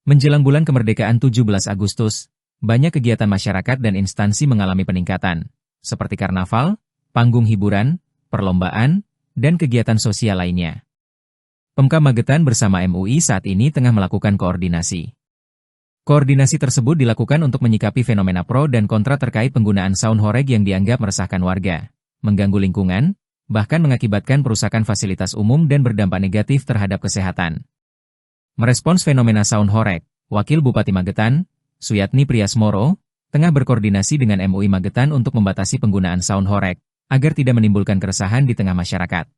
Menjelang bulan kemerdekaan 17 Agustus, banyak kegiatan masyarakat dan instansi mengalami peningkatan, seperti karnaval, panggung hiburan, perlombaan, dan kegiatan sosial lainnya. Pemkab Magetan bersama MUI saat ini tengah melakukan koordinasi. Koordinasi tersebut dilakukan untuk menyikapi fenomena pro dan kontra terkait penggunaan sound horeg yang dianggap meresahkan warga, mengganggu lingkungan, bahkan mengakibatkan perusakan fasilitas umum dan berdampak negatif terhadap kesehatan. Merespons fenomena sound horeg, Wakil Bupati Magetan, Suyatni Priasmoro, tengah berkoordinasi dengan MUI Magetan untuk membatasi penggunaan sound horeg, agar tidak menimbulkan keresahan di tengah masyarakat.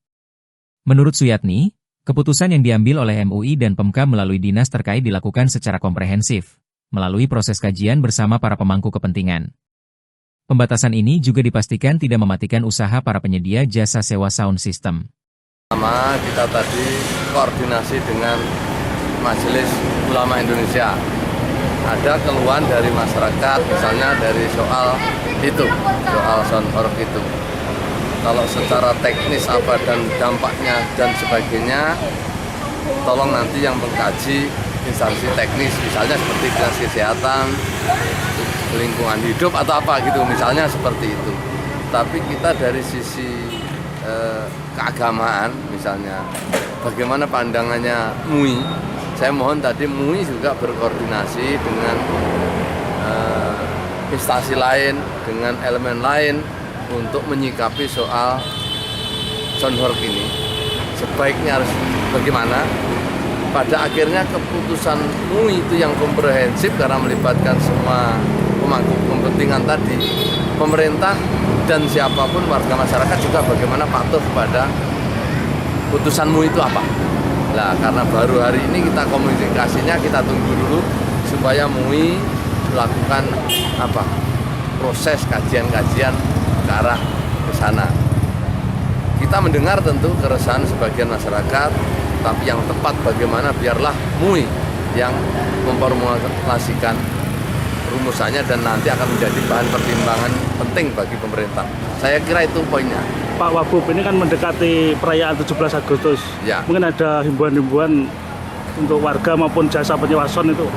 Menurut Suyatni, keputusan yang diambil oleh MUI dan Pemkab melalui dinas terkait dilakukan secara komprehensif, melalui proses kajian bersama para pemangku kepentingan. Pembatasan ini juga dipastikan tidak mematikan usaha para penyedia jasa sewa sound system. Pertama, kita tadi koordinasi dengan Majelis Ulama Indonesia. Ada keluhan dari masyarakat, misalnya dari soal sound horeg itu. Kalau secara teknis apa dan dampaknya dan sebagainya, tolong nanti yang mengkaji instansi teknis, misalnya seperti dinas kesehatan, lingkungan hidup atau apa gitu, misalnya seperti itu. Tapi kita dari sisi keagamaan, misalnya bagaimana pandangannya MUI, saya mohon tadi MUI juga berkoordinasi dengan instansi lain, dengan elemen lain untuk menyikapi soal sound horeg ini. Sebaiknya harus bagaimana? Pada akhirnya keputusan MUI itu yang komprehensif karena melibatkan semua pemangku kepentingan tadi, pemerintah dan siapapun warga masyarakat juga bagaimana patuh kepada putusan MUI itu apa. Nah, karena baru hari ini kita komunikasinya, kita tunggu dulu supaya MUI melakukan proses kajian-kajian ke arah ke sana. Kita mendengar tentu keresahan sebagian masyarakat, tapi yang tepat bagaimana biarlah MUI yang memformulasikan rumusannya dan nanti akan menjadi bahan pertimbangan penting bagi pemerintah. Saya kira itu poinnya. Pak Wagub, ini kan mendekati perayaan 17 Agustus. Ya. Mungkin ada himbauan-himbauan untuk warga maupun jasa penyewa sound itu?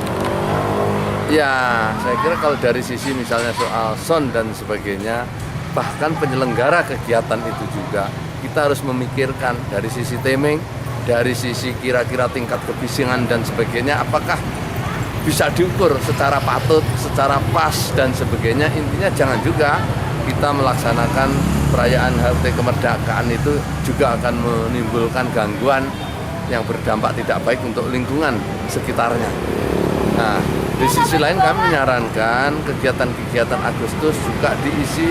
Ya, saya kira kalau dari sisi misalnya soal sound dan sebagainya, bahkan penyelenggara kegiatan itu juga, kita harus memikirkan dari sisi timing, dari sisi kira-kira tingkat kebisingan dan sebagainya, apakah bisa diukur secara patut, secara pas dan sebagainya. Intinya jangan juga kita melaksanakan perayaan HUT kemerdekaan itu juga akan menimbulkan gangguan yang berdampak tidak baik untuk lingkungan sekitarnya. Nah, di sisi lain kami menyarankan kegiatan-kegiatan Agustus juga diisi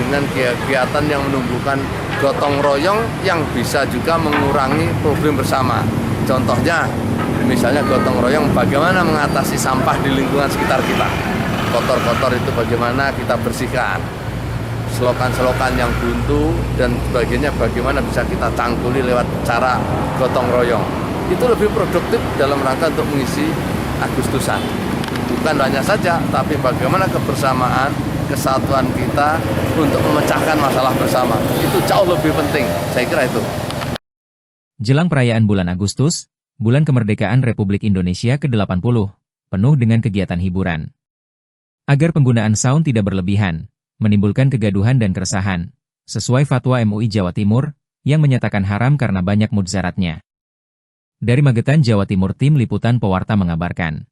dengan kegiatan yang menumbuhkan gotong royong yang bisa juga mengurangi problem bersama. Contohnya, misalnya gotong royong bagaimana mengatasi sampah di lingkungan sekitar kita. Kotor-kotor itu bagaimana kita bersihkan. Selokan-selokan yang buntu dan sebagainya bagaimana bisa kita cangkuli lewat cara gotong royong. Itu lebih produktif dalam rangka untuk mengisi Agustusan. Bukan hanya saja, tapi bagaimana kebersamaan, kesatuan kita untuk memecahkan masalah bersama. Itu jauh lebih penting, saya kira itu. Jelang perayaan bulan Agustus, bulan kemerdekaan Republik Indonesia ke-80, penuh dengan kegiatan hiburan. Agar penggunaan sound tidak berlebihan, menimbulkan kegaduhan dan keresahan, sesuai fatwa MUI Jawa Timur, yang menyatakan haram karena banyak mudaratnya. Dari Magetan, Jawa Timur, Tim Liputan Pewarta mengabarkan.